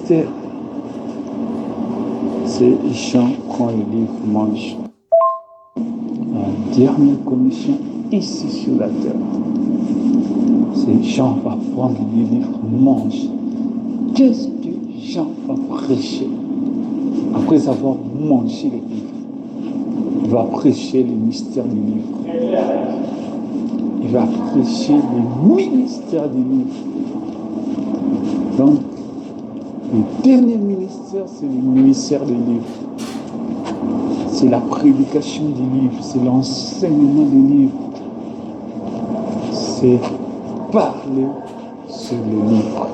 mystère, c'est Jean quand le livre mange. La dernière commission ici sur la terre. C'est Jean va prendre le livre, mange. Qu'est-ce que Jean va prêcher après avoir mangé le livre? Il va prêcher le mystère du livre. Il va prêcher le ministère du livre. Donc, le dernier ministère, c'est le ministère du livre. C'est la prédication du livre, c'est l'enseignement du livre. C'est parler sur le livre.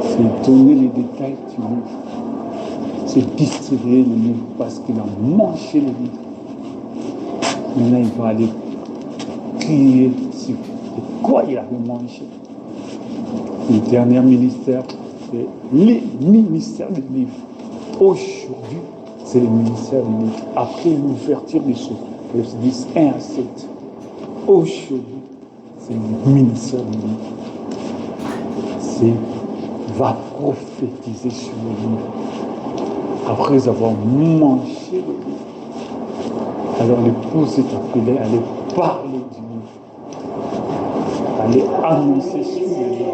C'est donner les détails du livre. C'est distribuer le livre parce qu'il a mangé le livre. Maintenant, il va aller crier sur quoi il avait mangé. Le dernier ministère, c'est le ministère du livre. Aujourd'hui, c'est le ministère du livre. Après l'ouverture des choses, verset 10, 1 à 7. Aujourd'hui, c'est le ministère du livre. C'est va prophétiser sur le livre. Après avoir mangé le livre, alors l'épouse est appelée à aller parler du livre, à aller annoncer sur le livre,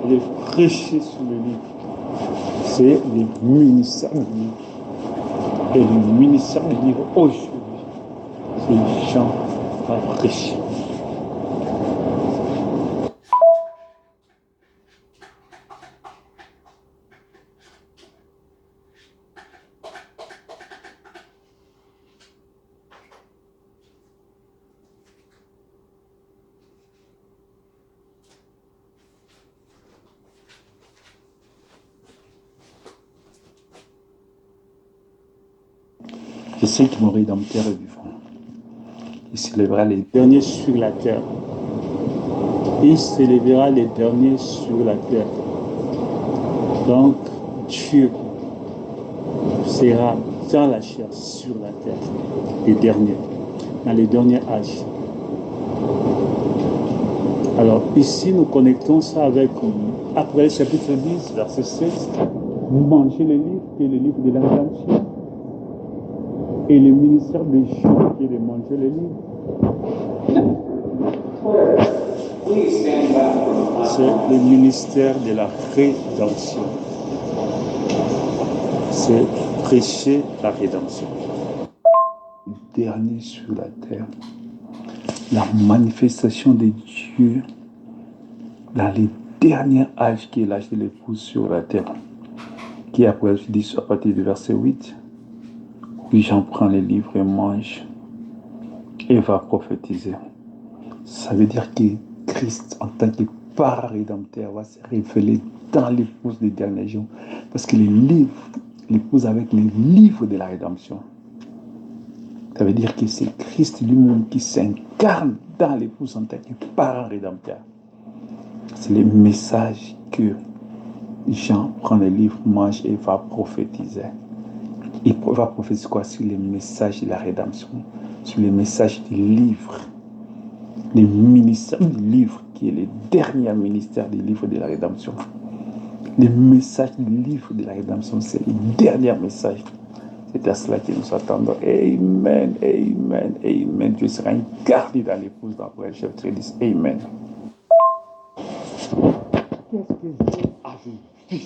à aller prêcher sur le livre. C'est le ministère du livre. Et le ministère du livre aujourd'hui, c'est Jean va prêcher. Je sais que mon Rédempteur est vivant. Il s'élèvera les derniers sur la terre. Il s'élèvera les derniers sur la terre. Donc, Dieu sera dans la chair, sur la terre, les derniers, dans les derniers âges. Alors, ici, nous connectons ça avec après chapitre 10, verset 16. Mangez le livre, qui est le livre de la rédemption. Et le ministère de Jean, qui est de manger le livre. C'est le ministère de la rédemption. C'est prêcher la rédemption. Le dernier sur la terre. La manifestation de Dieu dans les derniers âges, qui est l'âge de l'épouse sur la terre. Qui après, je dis à partir du verset 8. Puis Jean prend les livres et mange et va prophétiser. Ça veut dire que Christ, en tant que parent rédempteur, va se révéler dans l'épouse des derniers jours. Parce que les livres, l'épouse avec les livres de la rédemption. Ça veut dire que c'est Christ lui-même qui s'incarne dans l'épouse en tant que parent rédempteur. C'est le message que Jean prend les livres, mange et va prophétiser. Il va prophétiser quoi? Sur les messages de la rédemption, sur les messages du livre, le ministère du livre, qui est le dernier ministère du livre de la rédemption. Le message du livre de la rédemption, c'est le dernier message. C'est à cela que nous attendons. Amen, amen, amen. Dieu sera incarné dans l'épouse d'après le chapitre 10. Amen. Qu'est-ce que Dieu a vu?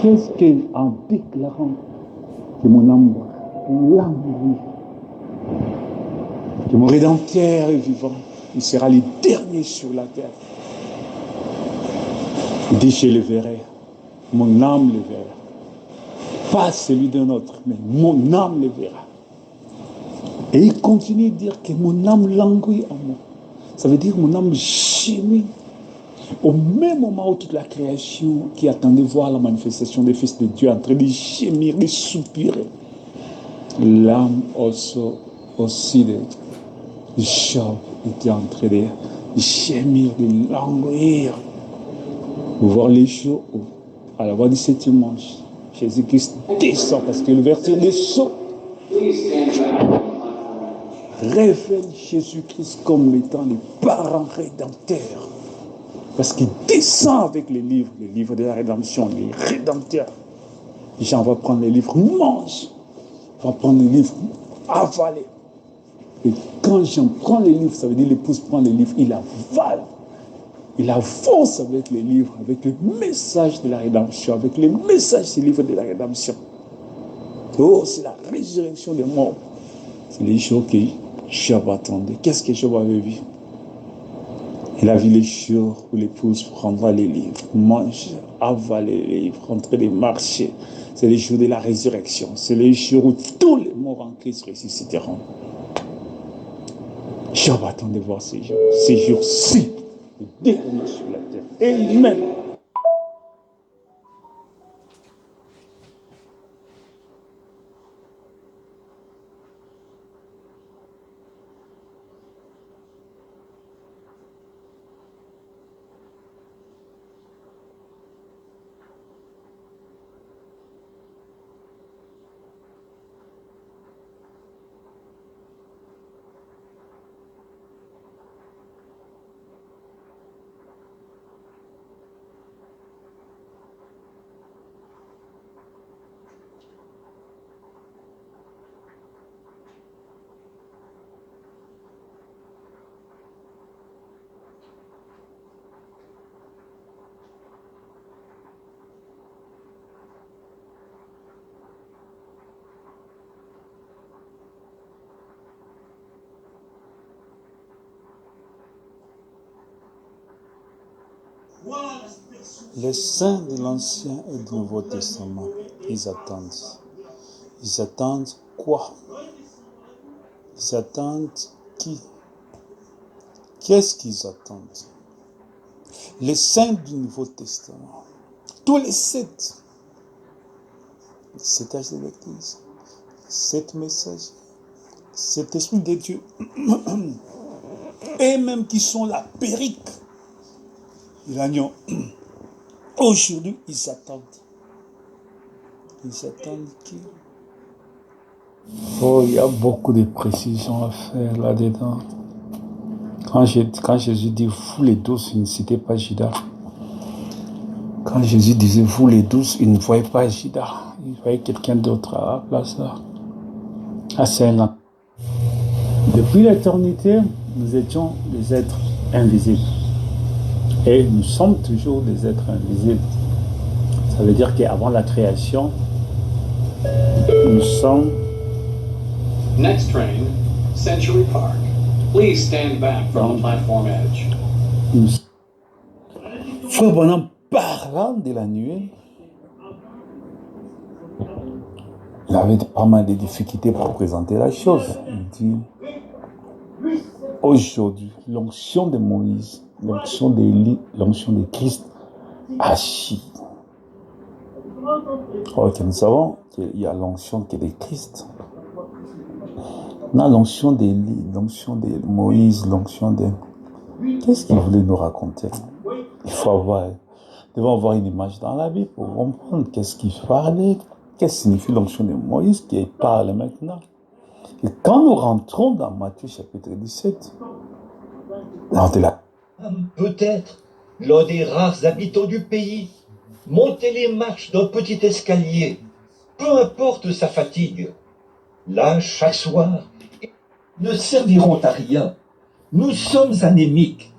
Qu'est-ce qu'en déclarant que mon âme languit, que mon Rédempteur est vivant, il sera le dernier sur la terre. Il dit, je le verrai, mon âme le verra. Pas celui d'un autre, mais mon âme le verra. Et il continue de dire que mon âme languit en moi. Ça veut dire mon âme gémit. Au même moment où toute la création qui attendait voir la manifestation des fils de Dieu en train de gémir, de soupirer, l'âme aussi de Job était en train de gémir, de languir. Pour voir les jours où, à la voix du septième ange, Jésus-Christ descend parce que l'ouverture des sceaux révèle Jésus-Christ comme étant le parent rédempteur. Parce qu'il descend avec les livres de la rédemption, les rédempteurs. Les gens vont prendre les livres, mange. On va prendre les livres, avaler. Et quand Jean prend les livres, ça veut dire l'épouse prend les livres, il avale. Il avance avec les livres, avec le message de la rédemption, avec le message des livres de la rédemption. Oh, c'est la résurrection des morts. C'est les jours que Job attendait. Qu'est-ce que Job avait vu? Il a vu les jours où l'épouse prendra les livres, manger, avaler les livres, rentrer les marchés. C'est les jours de la résurrection. C'est les jours où tous les morts en Christ ressusciteront. Job attendait voir ces jours. Ces jours-ci, le dernier sur la terre. Amen. Les saints de l'Ancien et du Nouveau Testament, ils attendent. Ils attendent quoi? Ils attendent qui? Qu'est-ce qu'ils attendent? Les saints du Nouveau Testament, tous les sept âges de l'Église, 7 messages, 7 esprits de Dieu, et même qui sont la périque de l'agneau. Aujourd'hui, ils attendent. Ils attendent qui? Oh, il y a beaucoup de précisions à faire là-dedans. Quand Jésus dit vous les 12, il ne citait pas Judas. Quand Jésus disait vous les 12, il ne voyait pas Judas. Il voyait quelqu'un d'autre à la place là. Ah, c'est là. Depuis l'éternité, nous étions des êtres invisibles. Et nous sommes toujours des êtres invisibles. Ça veut dire qu'avant la création, nous sommes... Next train, Century Park. Please stand back from the platform edge. Frère Branham, parlant de la nuée, il avait pas mal de difficultés pour présenter la chose. Il dit, aujourd'hui, l'onction de Moïse, l'onction d'Élie, l'onction de Christ agit. Or que nous savons qu'il y a l'onction qui est de Christ. On a l'onction d'Élie, l'onction de Moïse, l'onction de... Qu'est-ce qu'il voulait nous raconter? Il faut avoir... Nous devons avoir une image dans la Bible pour comprendre qu'est-ce qu'il parlait, qu'est-ce que signifie l'onction de Moïse qui parle maintenant. Et quand nous rentrons dans Matthieu chapitre 17, dans de la... Peut-être l'un des rares habitants du pays, monter les marches d'un petit escalier, peu importe sa fatigue. Là, chaque soir, ne serviront à rien. Nous sommes anémiques.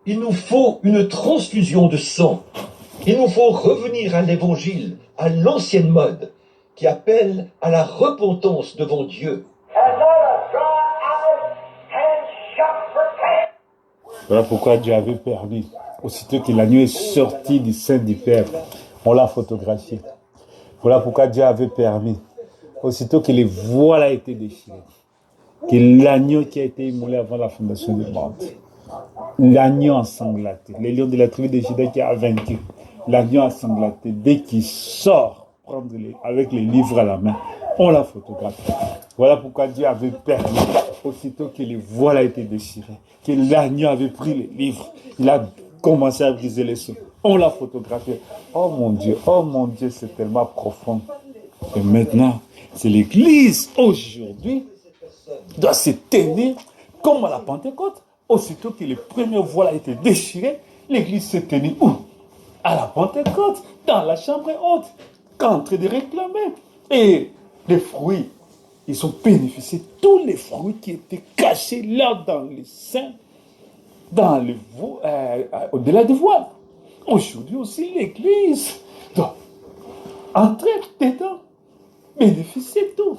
Il nous faut une transfusion de sang. Il nous faut revenir à l'évangile, à l'ancienne mode, qui appelle à la repentance devant Dieu. Voilà pourquoi Dieu avait permis, aussitôt que l'agneau est sorti du sein du Père, on l'a photographié. Voilà pourquoi Dieu avait permis, aussitôt que les voiles a été déchirées, que l'agneau qui a été immolé avant la fondation du monde, l'agneau ensanglanté, les lions de la tribu de Juda qui a vaincu, l'agneau ensanglanté, dès qu'il sort, avec les livres à la main, on l'a photographié. Voilà pourquoi Dieu avait permis, aussitôt que les voiles a été déchirées, que l'agneau avait pris les livres, il a commencé à briser les seaux. On l'a photographié. Oh mon Dieu, c'est tellement profond. Et maintenant, c'est l'Église aujourd'hui doit se tenir comme à la Pentecôte. Aussitôt que les premières voiles a été déchirées, L'église s'est tenue où? À la Pentecôte, dans la chambre haute, en train de réclamer. Et les fruits, ils ont bénéficié, tous les fruits qui étaient cachés là dans les seins, au-delà du voile. Aujourd'hui aussi, l'église doit entrer dedans, bénéficier de tout.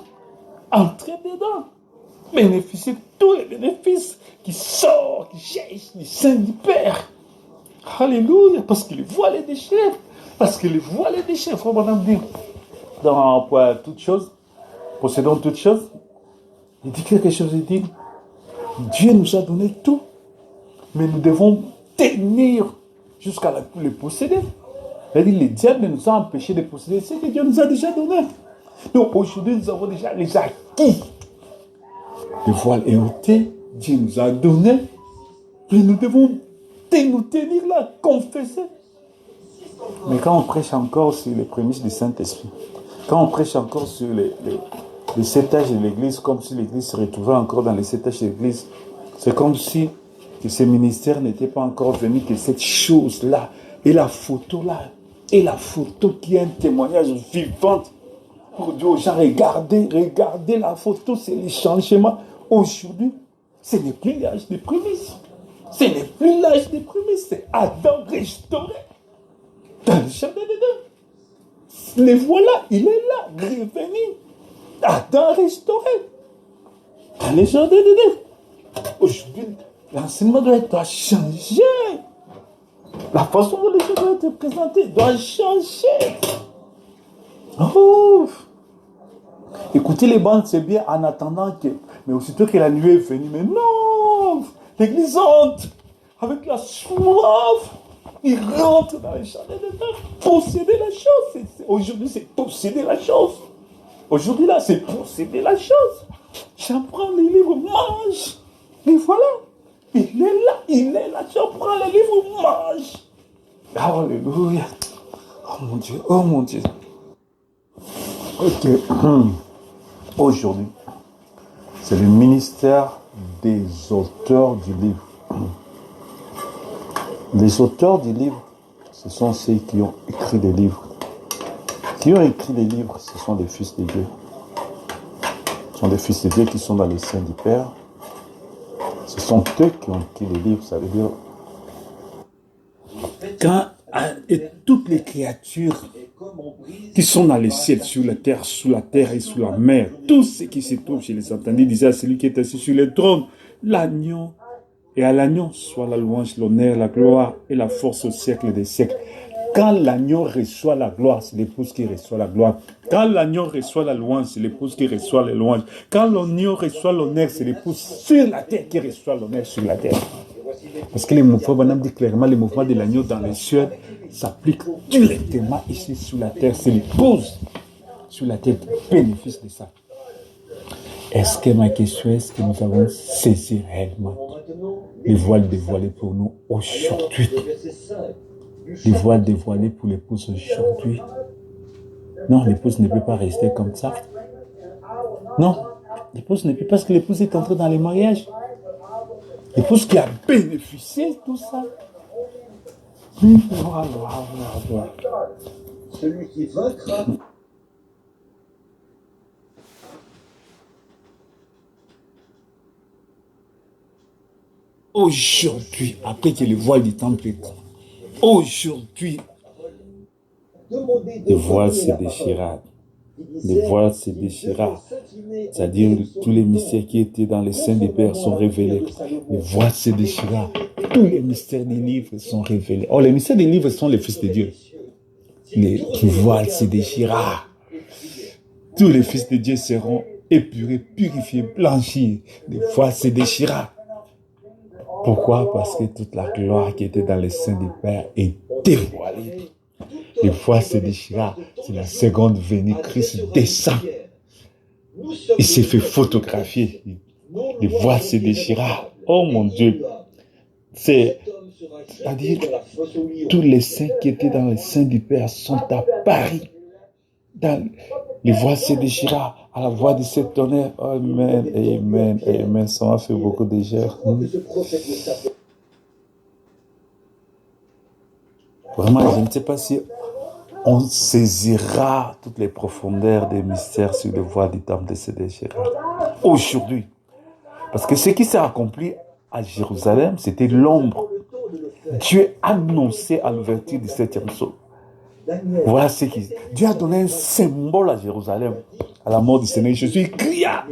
Entrer dedans, bénéficier de tous les bénéfices qui sortent, qui jaillissent du sein du Père. Alléluia, parce qu'il voit les déchets. Parce qu'il voit les déchets, frère Madame dit. Dans toutes choses, possédons toutes choses. Il dit quelque chose, il dit, Dieu nous a donné tout, mais nous devons tenir jusqu'à le posséder. Il dit, le diable nous a empêchés de posséder ce que Dieu nous a déjà donné. Donc aujourd'hui, nous avons déjà les acquis. Le voile est ôté, Dieu nous a donné, et nous devons nous tenir là, confesser. Mais quand on prêche encore sur les prémices du Saint-Esprit, quand on prêche encore sur les 7 âges de l'Église, comme si l'Église se retrouvait encore dans les 7 âges de l'Église, c'est comme si que ces ministères n'étaient pas encore venus, que cette chose-là, et la photo là, et la photo qui est un témoignage vivant pour dire aux gens, regardez la photo, c'est les changements. Aujourd'hui, ce n'est plus l'âge des prémices. Ce n'est plus l'âge des prémices, c'est Adam restauré dans le jardin d'Éden. Les voilà, il est là, revenu. Adam restauré dans le jardin d'Éden. Aujourd'hui, l'enseignement doit changer. La façon dont les choses doivent être présentées doit changer. Oh! Écoutez les bandes, c'est bien en attendant que... Mais aussitôt que la nuit est venue, mais non! L'église entre avec la soif. Il rentre dans les jardins de Dieu. Posséder la chose. Aujourd'hui, c'est posséder la chose. Aujourd'hui, là, c'est posséder la chose. J'apprends les livres, mange. Et voilà. Il est là. J'apprends les livres, mange. Alléluia. Oh mon Dieu. Ok. Aujourd'hui, c'est le ministère des auteurs du livre. Les auteurs du livre, ce sont ceux qui ont écrit des livres. Qui ont écrit les livres, ce sont les fils de Dieu. Ce sont les fils de Dieu qui sont dans le sein du Père. Ce sont eux qui ont écrit les livres, ça veut dire... Et toutes les créatures qui sont dans les ciels, sur la terre, sous la terre et sous la mer, tout ce qui se trouve, je les entendais, disait à celui qui est assis sur le trône, l'agneau, et à l'agneau soit la louange, l'honneur, la gloire et la force au siècle des siècles. Quand l'agneau reçoit la gloire, c'est l'épouse qui reçoit la gloire. Quand l'agneau reçoit la louange, c'est l'épouse qui reçoit les louanges. Quand l'agneau reçoit l'honneur, c'est l'épouse sur la terre qui reçoit l'honneur sur la terre. Parce que les mouvements, Madame dit clairement, les mouvements de l'agneau dans les cieux s'appliquent directement ici sur la terre. C'est l'épouse sur la terre qui bénéficie de ça. Est-ce que ma question, est-ce que nous avons saisi réellement les voiles dévoilées pour nous aujourd'hui? Les voiles dévoilées pour l'épouse aujourd'hui? Non, l'épouse ne peut pas rester comme ça. Non, l'épouse ne peut pas, parce que l'épouse est entrée dans les mariages. L'épouse qui a bénéficié de tout ça. Voilà. Celui qui vaincra. Aujourd'hui, après que le voile du temple est tombé, aujourd'hui, le voile se déchira. Le voile se déchira. C'est-à-dire tous les mystères qui étaient dans les seins des pères sont révélés. Le voile se déchira. Tous les mystères des livres sont révélés. Oh, les mystères des livres sont les fils de Dieu. Le voile se déchira. Tous les fils de Dieu seront épurés, purifiés, blanchis. Le voile se déchira. Pourquoi? Parce que toute la gloire qui était dans les seins du Père est dévoilée. Le voile se déchira. C'est la seconde venue. Christ descend. Il s'est fait photographier. Le voile se déchira. Oh mon Dieu. C'est-à-dire tous les saints qui étaient dans les seins du Père sont à Paris. Les voix se déchira à la voix de cet tonnerre. Amen, amen, amen. Ça m'a fait beaucoup de joie. Vraiment, je ne sais pas si on saisira toutes les profondeurs des mystères sur le voile du temple de Sédéchira aujourd'hui. Parce que ce qui s'est accompli à Jérusalem, c'était l'ombre. Dieu a annoncé à l'ouverture du 7e sceau. Voilà ce qui... Dieu a donné un symbole à Jérusalem, à la mort du Seigneur Jésus. Il cria.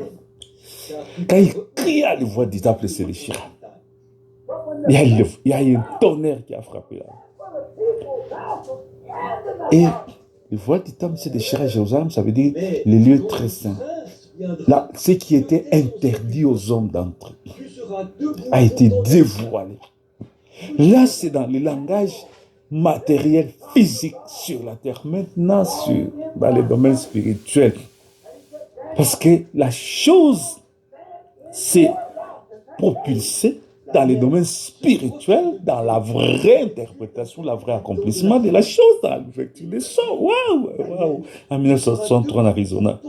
Quand il cria, le voile du temple se déchira. Il y a un tonnerre qui a frappé là. Et le voile du temple se déchira à Jérusalem, ça veut dire les lieux très saints. Là, ce qui était interdit aux hommes d'entrer a été dévoilé. Là, c'est dans le langage matériel, physique sur la terre. Maintenant, dans le domaine spirituel. Parce que la chose s'est propulsée dans le domaine spirituel, dans la vraie interprétation, le vrai accomplissement de la chose, dans l'ouverture des sceaux. Waouh! En 1963, en Arizona,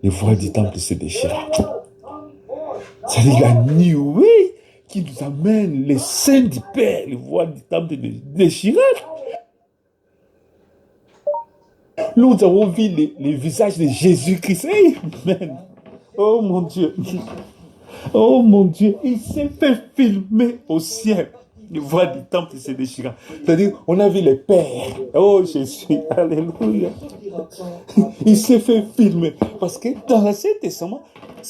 le voile du temple se déchira. C'est-à-dire la nuée qui nous amène les saints du Père, le voile du temple se déchira. Nous avons vu les visages de Jésus-Christ. Amen. Oh mon Dieu. Oh mon Dieu. Il s'est fait filmer au ciel. Le voile du temple se déchira. C'est-à-dire, on a vu les pères. Oh Jésus. Alléluia. Il s'est fait filmer. Parce que dans l'Ancien Testament,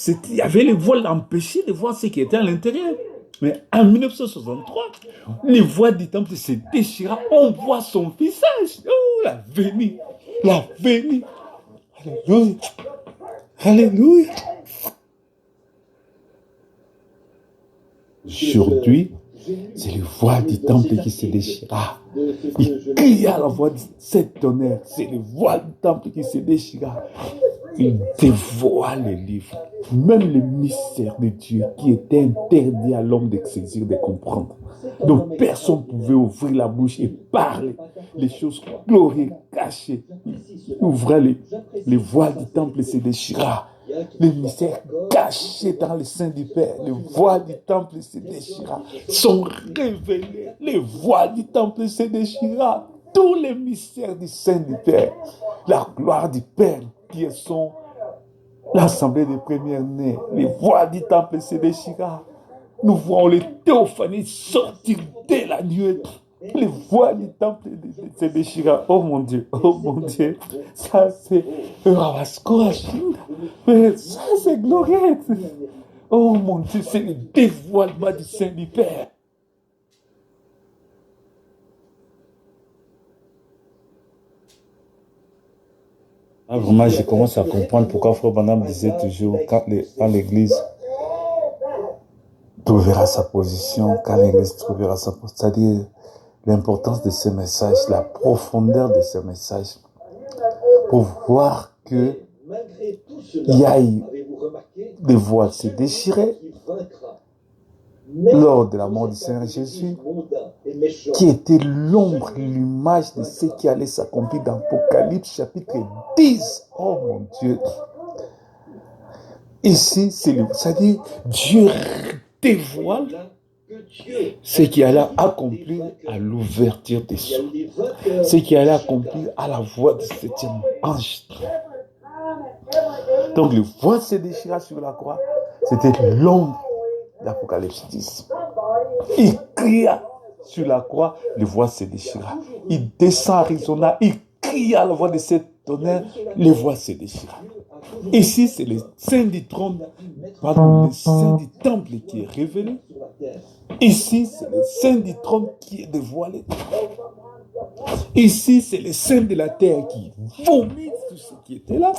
il y avait le voile empêché de voir ce qui était à l'intérieur. Mais en 1963, le voile du temple se déchira. On voit son visage. Oh, la venue. La venue. Alléluia. Alléluia. Aujourd'hui, c'est le voile du temple qui se déchira. Il cria à la voix de cette tonnerre. C'est le voile du temple qui se déchira. Il dévoile les livres, même les mystères de Dieu qui étaient interdits à l'homme de saisir, de comprendre. Donc personne ne pouvait ouvrir la bouche et parler les choses glorieuses, cachées. Ouvrez les voiles du temple se déchira. Les mystères cachés dans le sein du Père, les voiles du temple se déchira, sont révélés. Les voiles du temple se déchira. Tous les mystères du sein du Père, la gloire du Père qui est l'assemblée des premiers-nés, les voiles du temple se déchira. Nous voyons les théophanies sortir dès la nuit. Les voiles du temple se déchira. Oh mon Dieu, ça c'est mais ça c'est glorieux. Oh mon Dieu, c'est le dévoilement du Saint du Père. Ah, vraiment, je commence à comprendre pourquoi Frère Branham disait toujours, quand l'église trouvera sa position, quand l'église trouvera sa position, c'est-à-dire l'importance de ces messages, la profondeur de ces messages, pour voir que il y a eu des voiles se déchirer lors de la mort du Seigneur Jésus, qui était l'ombre, l'image de ce qui allait s'accomplir dans Apocalypse chapitre 10. Oh mon Dieu! Ici, c'est-à-dire Dieu dévoile ce qui allait accomplir à l'ouverture des cieux, ce qui allait accomplir à la voix du 7e ange. Donc le voile se déchira sur la croix, c'était l'ombre d'Apocalypse 10. Il cria sur la croix, le voile se déchira. Il descend à Arizona, il cria à la voix de cette tonnerre, le voile se déchira. Ici, c'est le sein du trône, le sein du temple qui est révélé. Ici, c'est le sein du trône qui est dévoilé. Ici, c'est le sein de la terre qui vomit tout ce qui était là.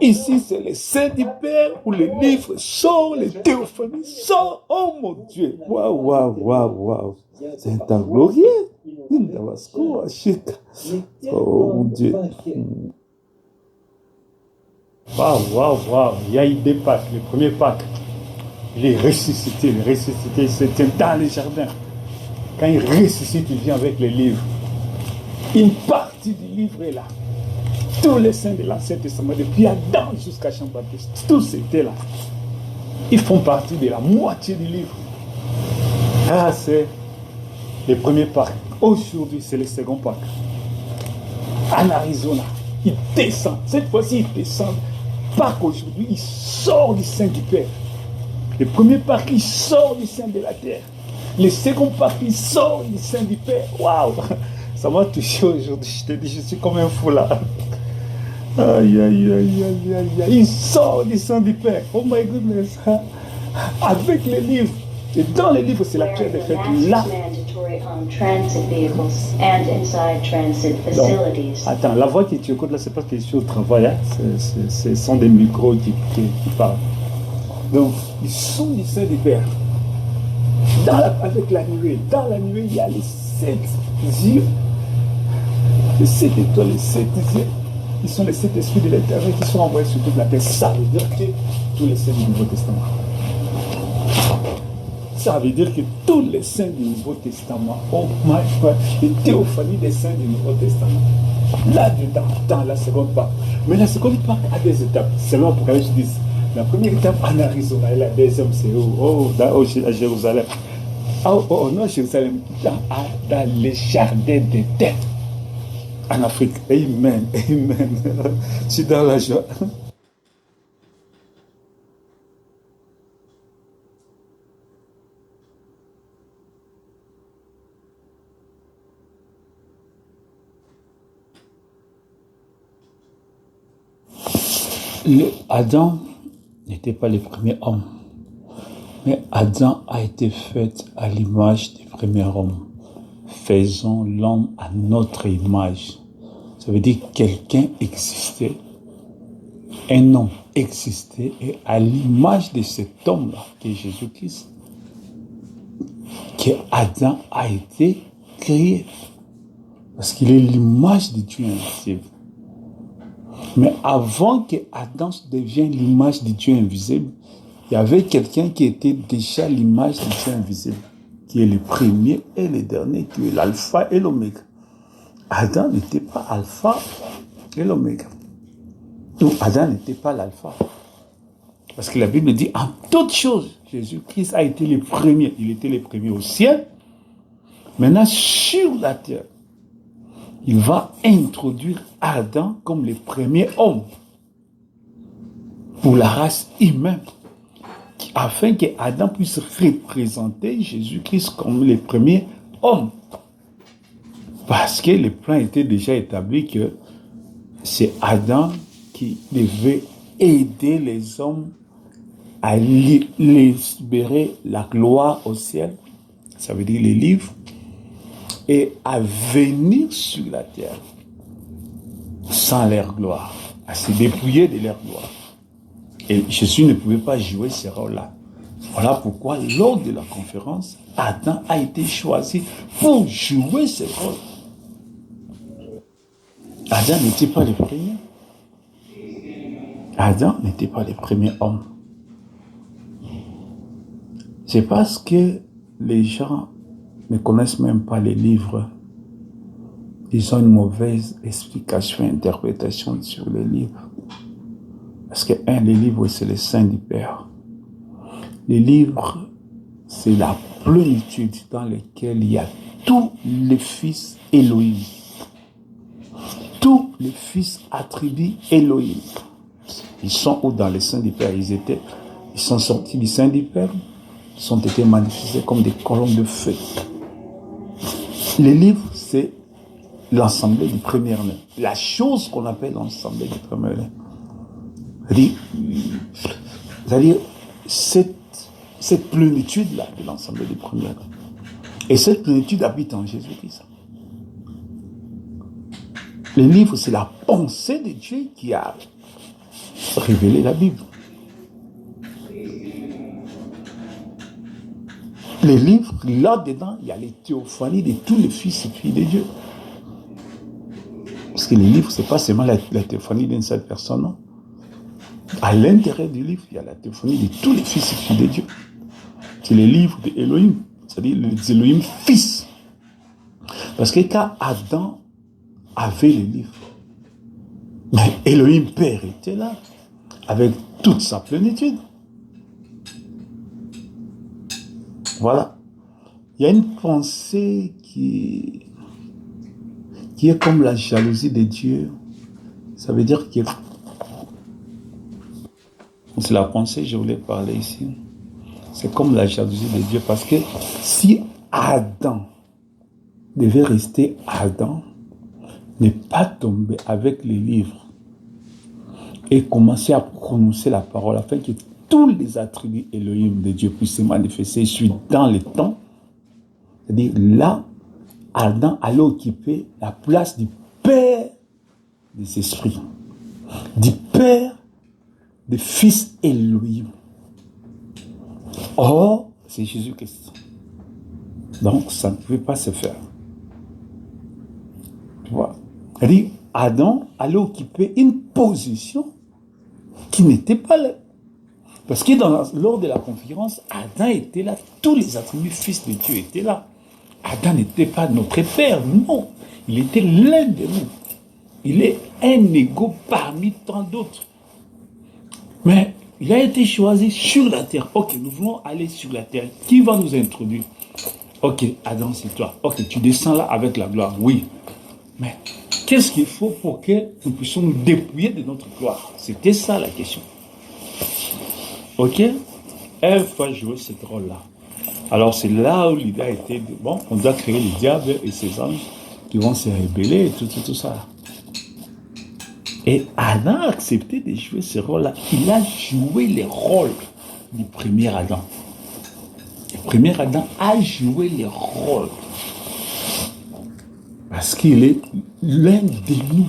Ici, c'est le sein du Père où les livres sortent, les théophanies sortent. Oh mon Dieu! Waouh! C'est un temps glorieux. Oh mon Dieu! Waouh! Il y a eu des Pâques. Le premier Pâques, il est ressuscité. C'était dans les jardins. Quand il ressuscite, il vient avec les livres. Une partie du livre est là. Tous les saints de l'Ancien Testament, depuis Adam jusqu'à Jean-Baptiste, tous étaient là. Ils font partie de la moitié du livre. Ah, c'est Les premiers parcs. Aujourd'hui, c'est le second parc. En Arizona, il descend. Cette fois-ci, il descend. Parc aujourd'hui, il sort du sein du Père. Le premier parc, il sort du sein de la terre. Le second parc, il sort du sein du Père. Waouh! Ça m'a touché aujourd'hui. Je te dis, je suis comme un fou là. Aïe, aïe, aïe, aïe, aïe, aïe. Il sort du sein du Père. Oh my goodness. Avec les livres. Et dans les livres, c'est la pierre de fête là. Donc, attends, la voix que tu écoutes là, c'est parce que je suis au travail. Hein. Ce sont des micros qui parlent. Donc, ils sont du sein du Père. Avec la nuée. Dans la nuée, il y a les 7 yeux. Les 7 étoiles, les 7 yeux. Ils sont les 7 esprits de l'Éternel qui sont envoyés sur toute la terre. Ça veut dire que tous les saints du Nouveau Testament. Ça veut dire que tous les saints du Nouveau Testament, oh my God, les théophanies des saints du Nouveau Testament. Là-dedans, dans la seconde part. Mais la seconde part a des étapes. C'est là pour que je dise. La première étape en Arizona et la deuxième c'est où? À Jérusalem. Non, Jérusalem, dans les jardins d'Éden. En Afrique. Amen, amen. Je suis dans la joie. Adam n'était pas le premier homme, mais Adam a été fait à l'image du premier homme. Faisons l'homme à notre image. Ça veut dire que quelqu'un existait, un homme existait, et à l'image de cet homme-là, qui est Jésus-Christ, que Adam a été créé. Parce qu'il est l'image de Dieu invisible. Mais avant que Adam devienne l'image de Dieu invisible, il y avait quelqu'un qui était déjà l'image de Dieu invisible, qui est le premier et le dernier, qui est l'alpha et l'oméga. Adam n'était pas alpha et l'oméga. Donc Adam n'était pas l'alpha. Parce que la Bible dit, en toutes choses, Jésus-Christ a été le premier. Il était le premier au ciel. Maintenant, sur la terre, il va introduire Adam comme le premier homme pour la race humaine, afin que Adam puisse représenter Jésus-Christ comme le premier homme. Parce que le plan était déjà établi que c'est Adam qui devait aider les hommes à libérer la gloire au ciel, ça veut dire les livres, et à venir sur la terre sans leur gloire, à se dépouiller de leur gloire. Et Jésus ne pouvait pas jouer ce rôle-là. Voilà pourquoi, lors de la conférence, Adam a été choisi pour jouer ce rôle. Adam n'était pas le premier. Adam n'était pas le premier homme. C'est parce que les gens ne connaissent même pas les livres. Ils ont une mauvaise explication, interprétation sur les livres. Parce que, les livres, c'est le sein du Père. Les livres, c'est la plénitude dans laquelle il y a tous les fils Elohim. Tous les fils attribués Elohim. Ils sont où dans le sein du Père? Ils sont sortis du sein du Père. Ils ont été manifestés comme des colonnes de feu. Les livres, c'est l'assemblée du premier-né. La chose qu'on appelle l'assemblée du premier-né. C'est-à-dire cette plénitude-là de l'assemblée du premier-né. Et cette plénitude habite en Jésus-Christ. Les livres, c'est la pensée de Dieu qui a révélé la Bible. Les livres, là-dedans, il y a les théophanies de tous les fils et filles de Dieu. Parce que les livres, ce n'est pas seulement la théophanie d'une seule personne, non. À l'intérieur du livre, il y a la théophanie de tous les fils et filles de Dieu. C'est les livres d'Élohim, c'est-à-dire les Élohim fils. Parce que quand Adam avait les livres, mais Élohim Père était là, avec toute sa plénitude. Voilà. Il y a une pensée qui est comme la jalousie de Dieu. Ça veut dire que c'est la pensée que je voulais parler ici. C'est comme la jalousie de Dieu parce que si Adam devait rester Adam, ne pas tomber avec les livres et commencer à prononcer la parole afin que tous les attributs Elohim de Dieu puissent se manifester dans le temps, c'est-à-dire là, Adam allait occuper la place du Père des esprits, du Père des fils Elohim. Or, c'est Jésus-Christ. Donc, ça ne pouvait pas se faire. Tu vois? C'est-à-dire, Adam allait occuper une position qui n'était pas là. Parce que lors de la conférence, Adam était là, tous les attributs fils de Dieu étaient là. Adam n'était pas notre père, non. Il était l'un de nous. Il est un égaux parmi tant d'autres. Mais il a été choisi sur la terre. Ok, nous voulons aller sur la terre. Qui va nous introduire? Ok, Adam, c'est toi. Ok, tu descends là avec la gloire. Oui. Mais qu'est-ce qu'il faut pour que nous puissions nous dépouiller de notre gloire? C'était ça la question. Ok? Elle va jouer ce rôle-là. Alors c'est là où l'idée a été, bon, on doit créer le diable et ses anges qui vont se rébeller et tout ça. Et Adam a accepté de jouer ce rôle-là. Il a joué les rôles du premier Adam. Le premier Adam a joué les rôles. Parce qu'il est l'un de nous.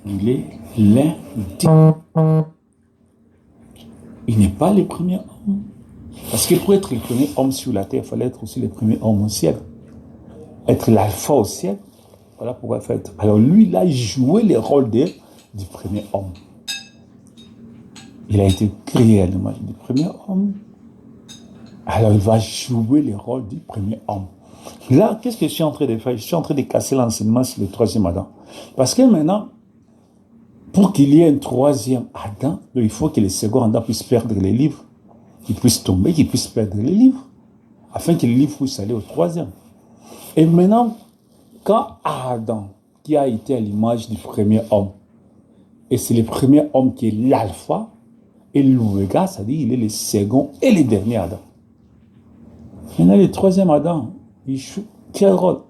Il est l'un de nous. Il n'est pas le premier homme. Parce que pour être le premier homme sur la terre, il fallait être aussi le premier homme au ciel. Être l'alpha au ciel. Voilà pourquoi il faut être. Alors lui, il a joué le rôle du premier homme. Il a été créé à l'image du premier homme. Alors il va jouer le rôle du premier homme. Là, qu'est-ce que je suis en train de faire? Je suis en train de casser l'enseignement sur le troisième Adam. Parce que maintenant, pour qu'il y ait un troisième Adam, il faut que le second Adam puisse perdre les livres, qu'il puisse tomber, qu'il puisse perdre les livres, afin que les livres puissent aller au troisième. Et maintenant, quand Adam, qui a été à l'image du premier homme, et c'est le premier homme qui est l'alpha, et l'oméga, c'est-à-dire il est le second et le dernier Adam. Maintenant, le troisième Adam, il joue quel rôle?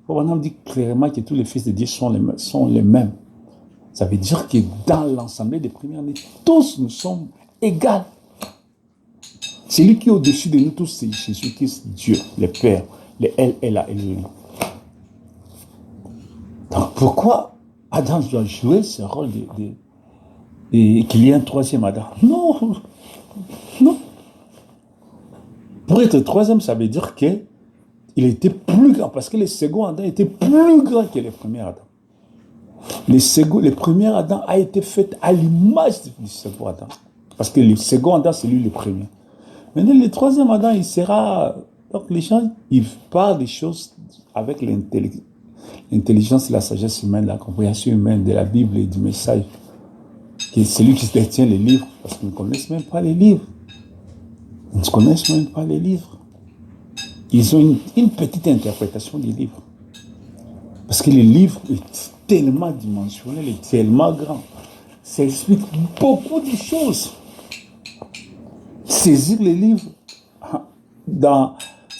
On dit clairement que tous les fils de Dieu sont les mêmes. Ça veut dire que dans l'ensemble des premières années, tous nous sommes égaux. Celui qui est au-dessus de nous tous, c'est Jésus-Christ, Dieu, le Père, le El, Ela, Elohim. Donc pourquoi Adam doit jouer ce rôle qu'il y ait un troisième Adam? Non, non. Pour être troisième, ça veut dire qu'il était plus grand, parce que le second Adam était plus grand que le premier Adam. Le premier Adam a été fait à l'image du second Adam. Parce que le second Adam, c'est lui le premier. Maintenant, le troisième Adam, il sera... Donc les gens, ils parlent des choses avec l'intelligence et la sagesse humaine, la compréhension humaine de la Bible et du message. C'est lui qui détient les livres, parce qu'ils ne connaissent même pas les livres. Ils ne connaissent même pas les livres. Ils ont une petite interprétation des livres. Parce que le livre est tellement dimensionnel et tellement grand. Ça explique beaucoup de choses. Saisir les livres,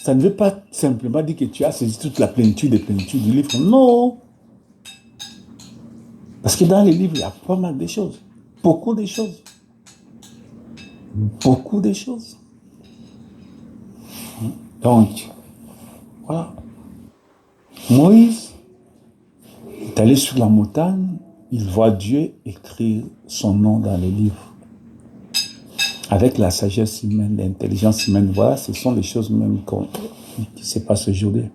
ça ne veut pas simplement dire que tu as saisi toute la plénitude et plénitude du livre. Non. Parce que dans les livres, il y a pas mal de choses. Beaucoup de choses. Beaucoup de choses. Donc, voilà. Moïse est allé sur la montagne, il voit Dieu écrire son nom dans les livres. Avec la sagesse humaine, l'intelligence humaine, voilà, ce sont les choses même qui se passent aujourd'hui.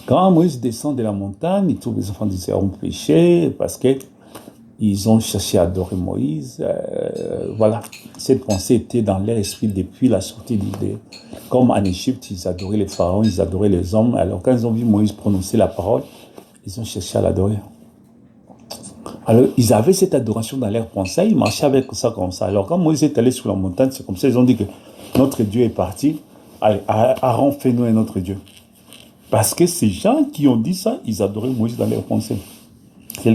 Quand Moïse descend de la montagne, il trouve les enfants d'Israël ont péché parce qu'ils ont cherché à adorer Moïse. Voilà, cette pensée était dans leur esprit depuis la sortie d'Égypte. Comme en Égypte, ils adoraient les pharaons, ils adoraient les hommes. Alors quand ils ont vu Moïse prononcer la parole, ils ont cherché à l'adorer. Alors, ils avaient cette adoration dans leur pensée, ils marchaient avec ça comme ça. Alors, quand Moïse est allé sur la montagne, c'est comme ça, ils ont dit que notre Dieu est parti. allez, Aaron, fais-nous un autre Dieu. Parce que ces gens qui ont dit ça, ils adoraient Moïse dans leurs pensées.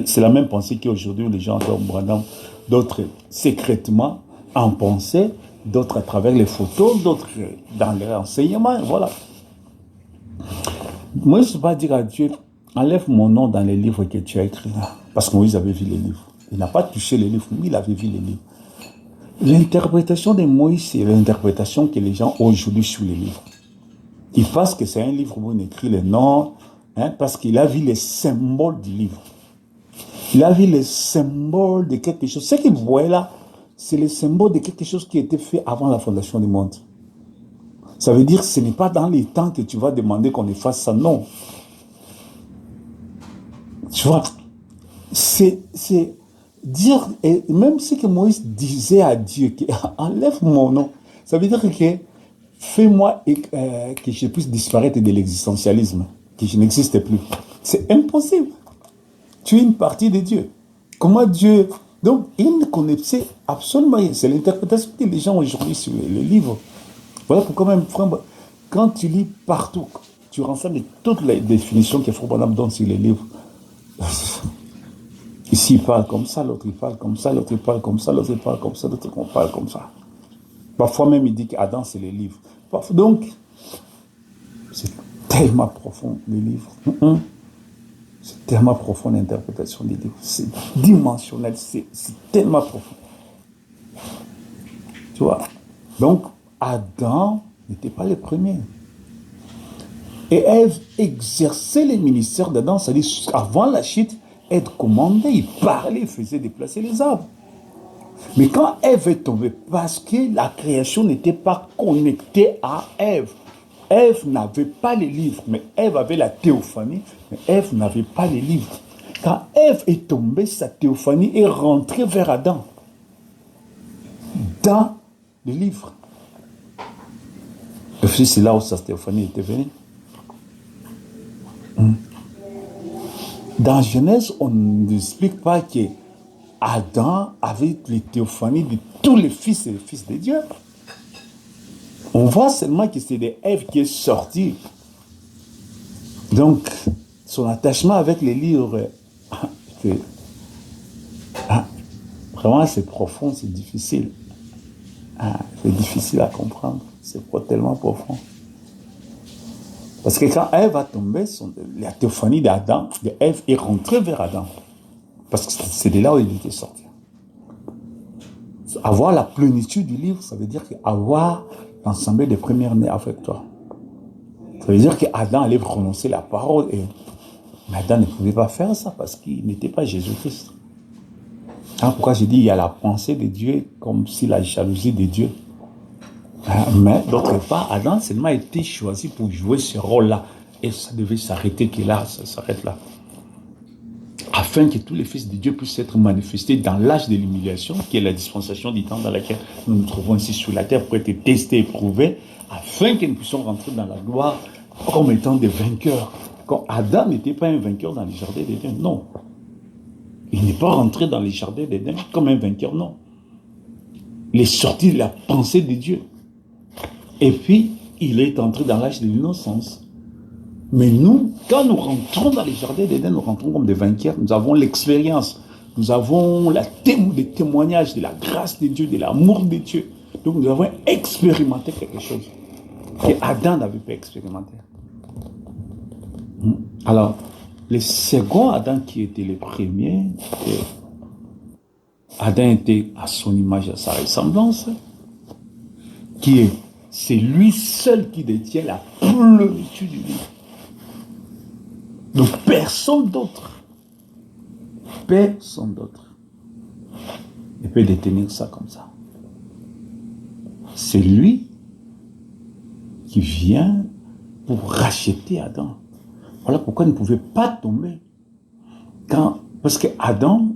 C'est la même pensée qu'aujourd'hui où les gens adorent Branham, d'autres secrètement en pensée, d'autres à travers les photos, d'autres dans les renseignements, voilà. Moïse va dire à Dieu, enlève mon nom dans les livres que tu as écrits là. Parce que Moïse avait vu les livres. Il n'a pas touché les livres, mais il avait vu les livres. L'interprétation de Moïse, c'est l'interprétation que les gens ont aujourd'hui sur les livres. Ils pensent que c'est un livre où on écrit les noms, parce qu'il a vu les symboles du livre. Il a vu les symboles de quelque chose. Ce qu'il voit là, c'est les symboles de quelque chose qui a été fait avant la fondation du monde. Ça veut dire que ce n'est pas dans les temps que tu vas demander qu'on efface ça, non. Tu vois, c'est dire, et même ce que Moïse disait à Dieu, que, enlève mon nom, ça veut dire que fais-moi que je puisse disparaître de l'existentialisme, que je n'existe plus. C'est impossible. Tu es une partie de Dieu. Comment Dieu... Donc, il ne connaissait absolument rien. C'est l'interprétation que les gens aujourd'hui sur les livres. Voilà pourquoi même, quand tu lis partout, tu renseignes toutes les définitions que Frère Branham donne sur les livres. Ici, il parle comme ça, l'autre, il parle comme ça, l'autre, il parle comme ça, l'autre, il parle comme ça, l'autre, il parle comme ça. Parfois même, il dit qu'Adam, c'est les livres. Donc, c'est tellement profond, les livres. C'est tellement profond l'interprétation des livres. C'est dimensionnel, c'est tellement profond. Tu vois? Donc, Adam n'était pas le premier. Et Ève exerçait le ministère d'Adam, c'est-à-dire avant la chute, Ève commandait, il parlait, il faisait déplacer les arbres. Mais quand Ève est tombée, parce que la création n'était pas connectée à Ève, Ève n'avait pas les livres, mais Ève avait la théophanie, mais Ève n'avait pas les livres. Quand Ève est tombée, sa théophanie est rentrée vers Adam, dans le livre. Et puis c'est là où sa théophanie était venue. Dans Genèse, on n'explique pas que Adam avait les théophanies de tous les fils et les fils de Dieu. On voit seulement que c'est de Ève qui est sortie. Donc, son attachement avec les livres, vraiment c'est profond, c'est difficile. C'est difficile à comprendre, c'est tellement profond. Parce que quand Ève a tombé, la théophanie d'Adam, de Ève est rentrée vers Adam. Parce que c'est de là où il était sorti. Avoir la plénitude du livre, ça veut dire avoir l'ensemble des premiers-nés avec toi. Ça veut dire qu'Adam allait prononcer la parole. Mais Adam ne pouvait pas faire ça parce qu'il n'était pas Jésus-Christ. Pourquoi j'ai dit il y a la pensée de Dieu comme si la jalousie de Dieu. Mais d'autre part, Adam seulement a été choisi pour jouer ce rôle-là. Et ça devait s'arrêter que là, ça s'arrête là. Afin que tous les fils de Dieu puissent être manifestés dans l'âge de l'humiliation, qui est la dispensation du temps dans laquelle nous nous trouvons ici sur la terre pour être testés et prouvés, afin que nous puissions rentrer dans la gloire comme étant des vainqueurs. Quand Adam n'était pas un vainqueur dans les jardins d'Éden, non. Il n'est pas rentré dans les jardins d'Éden comme un vainqueur, non. Il est sorti de la pensée de Dieu. Et puis, il est entré dans l'âge de l'innocence. Mais nous, quand nous rentrons dans les jardins d'Éden, nous rentrons comme des vainqueurs. Nous avons l'expérience. Nous avons les témoignages de la grâce de Dieu, de l'amour de Dieu. Donc, nous avons expérimenté quelque chose que Adam n'avait pas expérimenté. Alors, le second Adam qui était le premier, Adam était à son image, à sa ressemblance, c'est lui seul qui détient la plénitude du livre. Donc personne d'autre ne peut détenir ça comme ça. C'est lui qui vient pour racheter Adam. Voilà pourquoi il ne pouvait pas tomber. Parce que Adam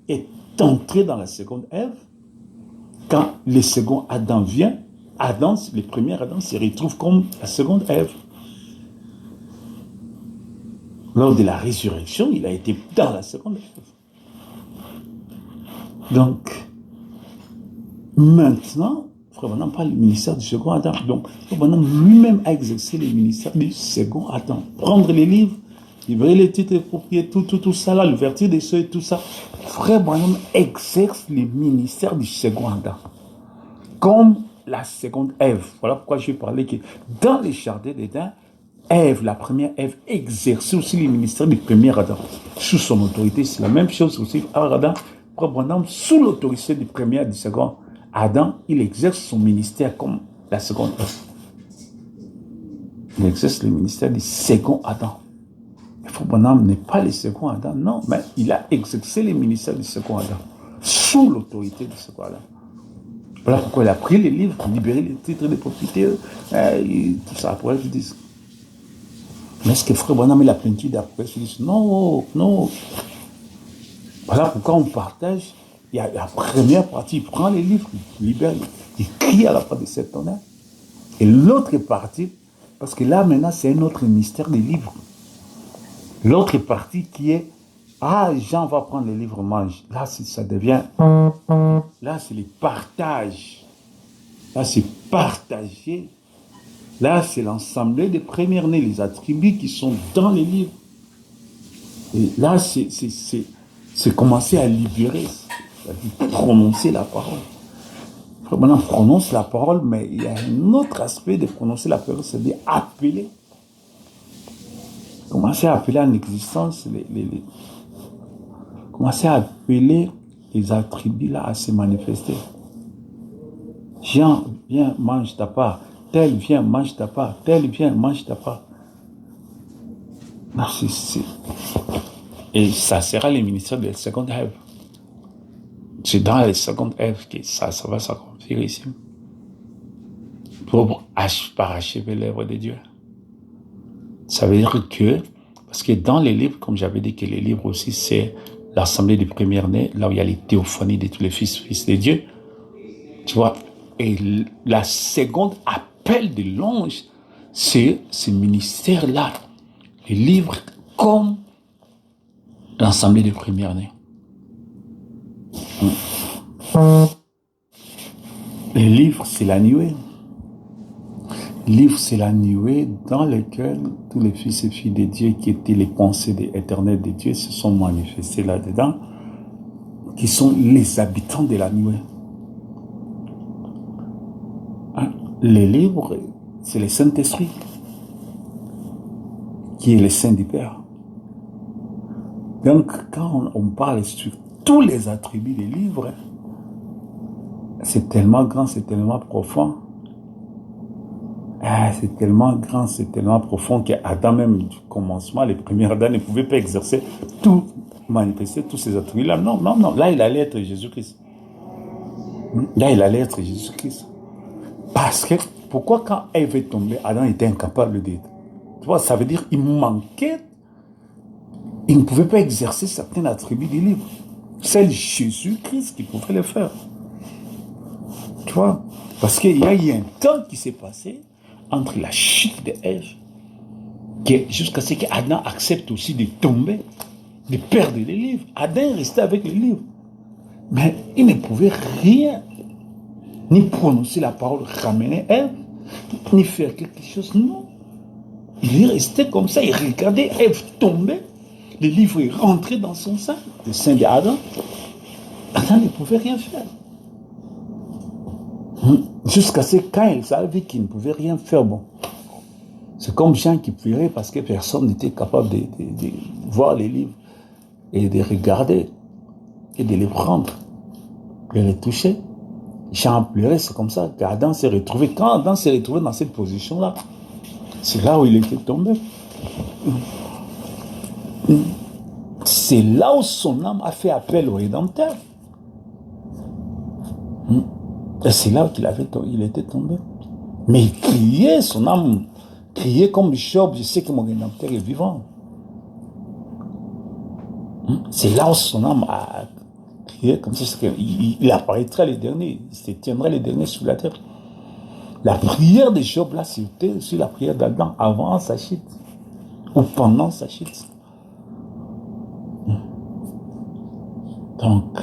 est entré dans la seconde Ève. Quand le second Adam vient, le premier Adam se retrouve comme la seconde Ève. Lors de la résurrection, il a été dans la seconde Ève. Donc, maintenant, Frère Branham parle du ministère du second Adam. Donc, Frère Branham lui-même a exercé le ministère du second Adam. Prendre les livres, libérer les titres de propriété, tout ça là, l'ouverture des seuils, tout ça. Frère Branham exerce le ministère du second Adam. Comme la seconde Ève. Voilà pourquoi je parlais que dans les jardins d'Éden, Ève, la première Ève, exerçait aussi le ministère du premier Adam. Sous son autorité, c'est la même chose aussi. Adam, Frère Branham, sous l'autorité du premier et du second Adam, il exerce son ministère comme la seconde Ève. Il exerce le ministère du second Adam. Frère Branham n'est pas le second Adam, non, mais il a exercé le ministère du second Adam, sous l'autorité du second Adam. Voilà pourquoi il a pris les livres, libéré les titres de propriété, et tout ça. Après, ils disent, mais est-ce que Frère Branham il a plénitude après? Ils disent, non, non. Voilà pourquoi on partage. Il y a la première partie, il prend les livres, il libère, il crie à la fois de cet honneur. Et l'autre partie, parce que là maintenant c'est un autre mystère des livres. L'autre partie qui est, Jean va prendre les livres, mange. Là, ça devient, là c'est le partage. Là c'est partager. Là c'est l'ensemble des premiers-nés, les attributs qui sont dans les livres. Et là c'est commencer à libérer, c'est-à-dire prononcer la parole. Maintenant, on prononce la parole, mais il y a un autre aspect de prononcer la parole, c'est-à-dire appeler. Commencer à appeler en existence commencer à appeler les attributs là à se manifester. Jean, viens, mange ta part. Tel, viens, mange ta part. Tel, viens, mange ta part. Non, Et ça sera le ministère de la seconde Ève. C'est dans la seconde Ève que ça va s'accomplir ici. Pour parachever l'œuvre de Dieu. Ça veut dire que, parce que dans les livres, comme j'avais dit que les livres aussi, c'est l'assemblée des premiers-nés, là où il y a les théophanies de tous les fils de Dieu. Tu vois, et la seconde appel de l'ange, c'est ce ministère-là. Les livres comme l'assemblée des premiers-nés. Les livres, c'est la nuée. Livre, c'est la nuée dans laquelle tous les fils et filles de Dieu qui étaient les pensées éternelles de Dieu se sont manifestés là-dedans, qui sont les habitants de la nuée. Les livres, c'est le Saint-Esprit, qui est le Saint du Père. Donc, quand on parle sur tous les attributs des livres, c'est tellement grand, c'est tellement profond. C'est tellement grand, c'est tellement profond qu'Adam, même du commencement, les premiers Adam ne pouvaient pas exercer tout, manifester tous ces attributs-là. Non. Là, il allait être Jésus-Christ. Parce que, pourquoi quand Ève est tombée, Adam était incapable d'être? Tu vois, ça veut dire qu'il manquait, il ne pouvait pas exercer certains attributs du livre. C'est Jésus-Christ qui pouvait le faire. Tu vois, parce qu'il y a eu un temps qui s'est passé entre la chute de Ève, jusqu'à ce qu'Adam accepte aussi de tomber, de perdre les livres. Adam restait avec les livres. Mais il ne pouvait rien, ni prononcer la parole, ramener Ève, ni faire quelque chose. Non. Il est resté comme ça, il regardait Ève tomber, le livre est rentré dans son sein, le sein d'Adam. Adam ne pouvait rien faire. Jusqu'à ce quand il savait qu'il ne pouvait rien faire, bon. C'est comme Jean qui pleurait parce que personne n'était capable de voir les livres et de regarder et de les prendre, de les toucher. Jean pleurait, c'est comme ça qu'Adam s'est retrouvé. Quand Adam s'est retrouvé dans cette position-là, c'est là où il était tombé. C'est là où son âme a fait appel au Rédempteur. Et c'est là qu'il était tombé. Mais il criait, son âme criait comme Job, je sais que mon Rédempteur est vivant. C'est là où son âme a crié comme ça. Il apparaîtra les derniers, il se tiendra les derniers sur la terre. La prière de Job, là, c'était aussi la prière d'Adam avant sa chute, ou pendant sa chute. Donc,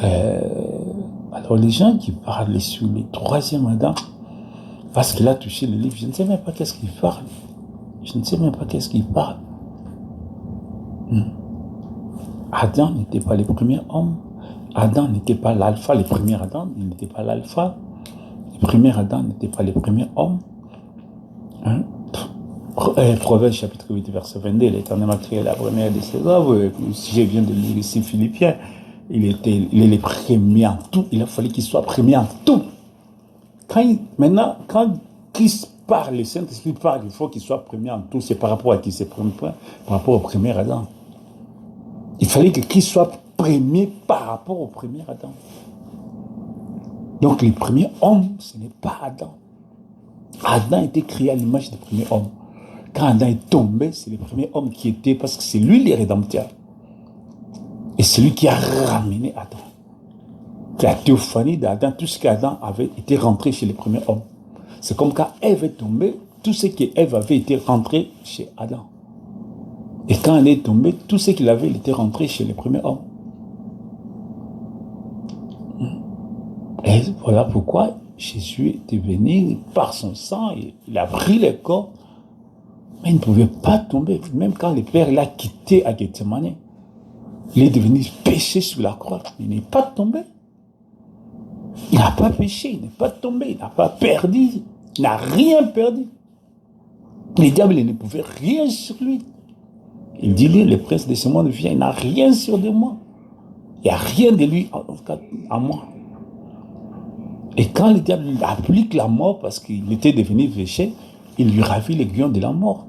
alors les gens qui parlent sur le troisième Adam, Parce qu'il a touché le livre, je ne sais même pas qu'est-ce qu'il parle. Je ne sais même pas qu'est-ce qu'il parle. Adam n'était pas le premier homme. Adam n'était pas l'alpha, le premier Adam, il n'était pas l'alpha. Le premier Adam n'était pas le premier homme. Hein? Proverbe chapitre 8, verset 22, l'Éternel a créé la première de ses œuvres. Si je viens de lire ici Philippiens, il est le premier en tout. Il a fallu qu'il soit premier en tout. Maintenant, quand Christ parle, le Saint-Esprit parle, il faut qu'il soit premier en tout. C'est par rapport à qui? C'est par rapport au premier Adam. Il fallait que Christ soit premier par rapport au premier Adam. Donc, le premier homme, ce n'est pas Adam. Adam était créé à l'image du premier homme. Quand Adam est tombé, c'est le premier homme qui était, parce que c'est lui le rédempteur. Et c'est lui qui a ramené Adam. La théophanie d'Adam, tout ce qu'Adam avait été rentré chez le premier homme. C'est comme quand Ève est tombée, tout ce qu'Ève avait été rentré chez Adam. Et quand elle est tombée, tout ce qu'il avait été rentré chez le premier homme. Et voilà pourquoi Jésus était venu par son sang, il a pris le corps, mais il ne pouvait pas tomber. Même quand le Père l'a quitté à Gethsemane, il est devenu péché sur la croix. Il n'est pas tombé. Il n'a pas péché, il n'est pas tombé, il n'a pas perdu, il n'a rien perdu. Le diable ne pouvait rien sur lui. Il dit, lui, le prince de ce monde vient, il n'a rien sur de moi. Il n'y a rien de lui en moi. Et quand le diable lui applique la mort parce qu'il était devenu péché, il lui ravit l'aiguillon de la mort.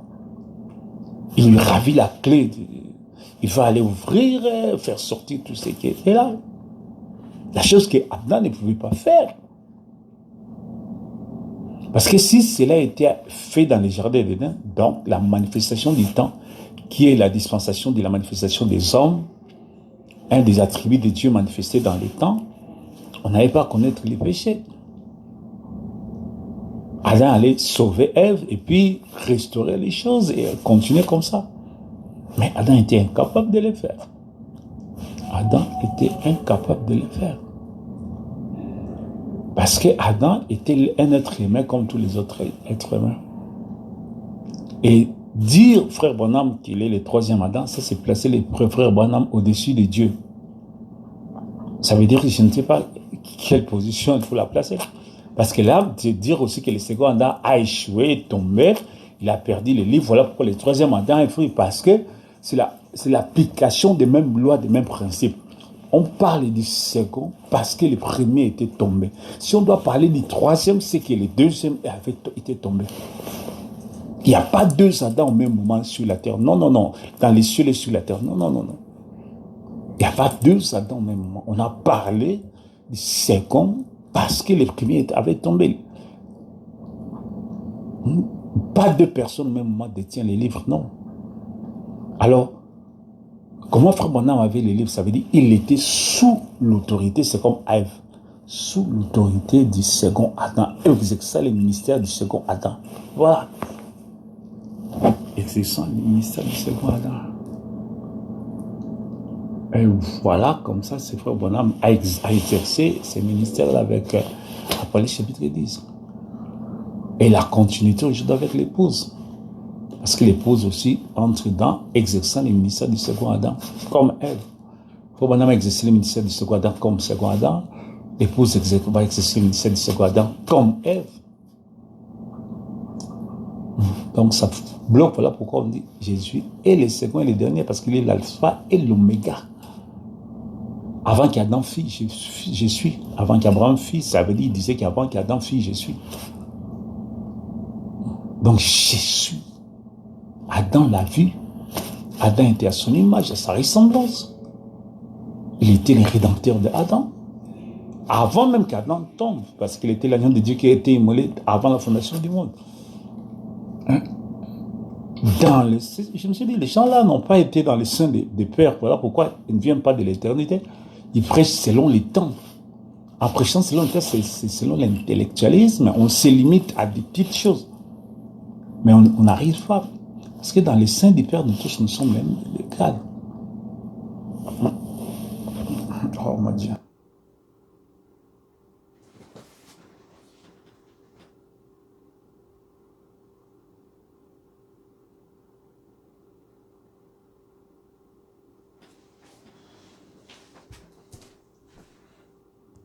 Il lui ravit la clé. Il va aller ouvrir, faire sortir tout ce qui était là. La chose que Adam ne pouvait pas faire. Parce que si cela était fait dans les jardins d'Éden, donc la manifestation du temps, qui est la dispensation de la manifestation des hommes, un des attributs de Dieu manifestés dans les temps, on n'allait pas connaître les péchés. Adam allait sauver Ève et puis restaurer les choses et continuer comme ça. Mais Adam était incapable de le faire. Adam était incapable de le faire. Parce que Adam était un être humain comme tous les autres êtres humains. Et dire, frère Branham, qu'il est le troisième Adam, ça c'est placer le frère Branham au-dessus de Dieu. Ça veut dire que je ne sais pas quelle position il faut la placer. Parce que là, c'est dire aussi que le second Adam a échoué, est tombé, il a perdu le livre. Voilà pourquoi le troisième Adam est fou, parce que c'est l'application des mêmes lois, des mêmes principes. On parle du second parce que le premier était tombé. Si on doit parler du troisième, c'est que le deuxième avait été tombé. Il n'y a pas deux Adam au même moment sur la terre. Non, non, non. Dans les cieux et sur la terre. Non, non, non, non. Il n'y a pas deux Adam au même moment. On a parlé du second parce que le premier avait tombé. Pas deux personnes au même moment détiennent les livres, non. Alors, comment Frère Branham avait les livres, ça veut dire qu'il était sous l'autorité, c'est comme Ève, sous l'autorité du second Adam. Exerçant le ministère du second Adam. Voilà. Exerçant le ministère du second Adam. Et voilà, comme ça, c'est Frère Branham a exercé ce ministère-là avec Apocalypse chapitre 10. Et la continuité aujourd'hui avec l'épouse. Parce que l'épouse aussi entre dans exerçant le ministère du second Adam, comme elle. Frère Branham a exercé le ministère du second Adam comme second Adam. L'épouse va exercer le ministère du second Adam comme Ève. Donc ça bloque, voilà pourquoi on dit Jésus est le second et le dernier, parce qu'il est l'alpha et l'oméga. Avant qu'Adam fît, je suis. Avant qu'Abraham fît, ça veut dire, il disait qu'avant qu'Adam fît, je suis. Donc je suis. Adam l'a vu. Adam était à son image, à sa ressemblance. Il était le rédempteur d'Adam. Avant même qu'Adam tombe, parce qu'il était l'agneau de Dieu qui a été immolé avant la fondation du monde. Hein? Je me suis dit, les gens-là n'ont pas été dans le sein des pères. Voilà pourquoi ils ne viennent pas de l'éternité. Ils prêchent selon les temps. En prêchant selon les temps, c'est selon l'intellectualisme. On se limite à des petites choses. Mais on n'arrive pas. Parce que dans les sein des pères, nous tous, nous sommes même le cadre. Oh mon Dieu.